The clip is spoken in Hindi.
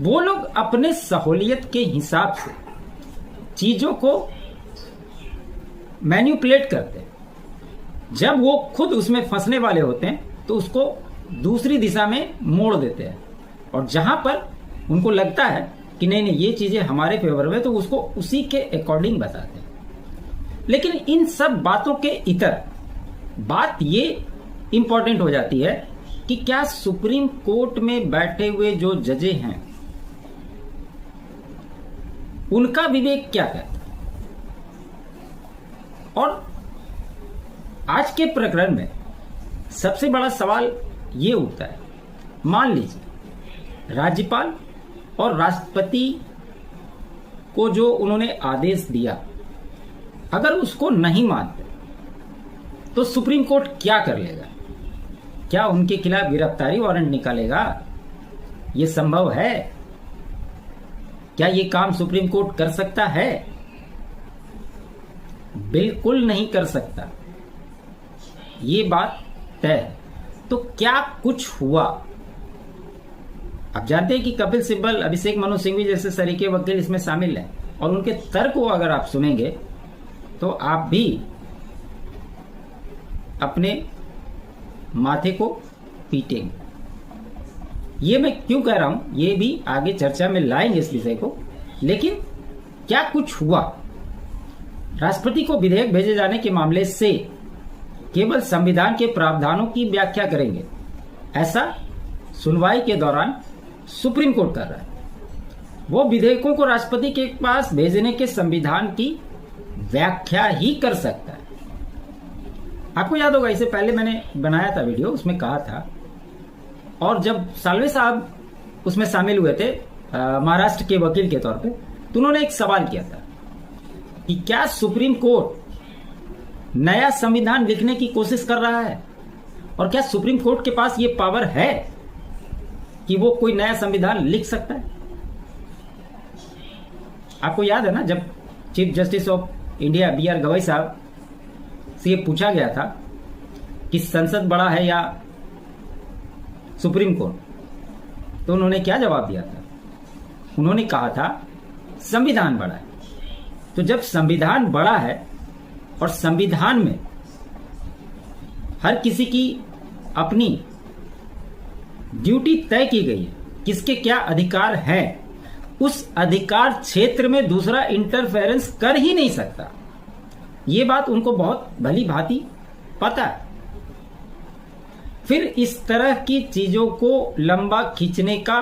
वो लोग अपने सहूलियत के हिसाब से चीजों को मैनिपुलेट करते हैं। जब वो खुद उसमें फंसने वाले होते हैं तो उसको दूसरी दिशा में मोड़ देते हैं, और जहां पर उनको लगता है कि नहीं नहीं ये चीजें हमारे फेवर में, तो उसको उसी के अकॉर्डिंग बताते हैं। लेकिन इन सब बातों के इतर बात ये इंपॉर्टेंट हो जाती है कि क्या सुप्रीम कोर्ट में बैठे हुए जो जजें हैं उनका विवेक क्या कहता है। और आज के प्रकरण में सबसे बड़ा सवाल ये उठता है, मान लीजिए राज्यपाल और राष्ट्रपति को जो उन्होंने आदेश दिया, अगर उसको नहीं मानते तो सुप्रीम कोर्ट क्या कर लेगा? क्या उनके खिलाफ गिरफ्तारी वारंट निकालेगा? यह संभव है? क्या ये काम सुप्रीम कोर्ट कर सकता है? बिल्कुल नहीं कर सकता, ये बात तय है। तो क्या कुछ हुआ? आप जानते हैं कि कपिल सिब्बल, अभिषेक मनु सिंघवी जैसे सरीके वकील इसमें शामिल हैं, और उनके तर्क को अगर आप सुनेंगे तो आप भी अपने माथे को पीटेंगे। ये मैं क्यों कह रहा हूं, ये भी आगे चर्चा में लाएंगे इस विषय को। लेकिन क्या कुछ हुआ? राष्ट्रपति को विधेयक भेजे जाने के मामले से केवल संविधान के प्रावधानों की व्याख्या करेंगे, ऐसा सुनवाई के दौरान सुप्रीम कोर्ट कर रहा है। वो विधेयकों को राष्ट्रपति के पास भेजने के संविधान की व्याख्या ही कर सकता है। आपको याद होगा, इससे पहले मैंने बनाया था वीडियो, उसमें कहा था, और जब साल्वे साहब उसमें शामिल हुए थे महाराष्ट्र के वकील के तौर पे, तो उन्होंने एक सवाल किया था कि क्या सुप्रीम कोर्ट नया संविधान लिखने की कोशिश कर रहा है, और क्या सुप्रीम कोर्ट के पास ये पावर है कि वो कोई नया संविधान लिख सकता है? आपको याद है ना, जब chief justice of India BR Gavai साहब से ये पूछा गया था कि संसद बड़ा है या सुप्रीम कोर्ट, तो उन्होंने क्या जवाब दिया था? उन्होंने कहा था संविधान बड़ा है। तो जब संविधान बड़ा है और संविधान में हर किसी की अपनी ड्यूटी तय की गई है, किसके क्या अधिकार हैं, उस अधिकार क्षेत्र में दूसरा इंटरफेरेंस कर ही नहीं सकता। ये बात उनको बहुत भली भांति पता है। फिर इस तरह की चीजों को लंबा खींचने का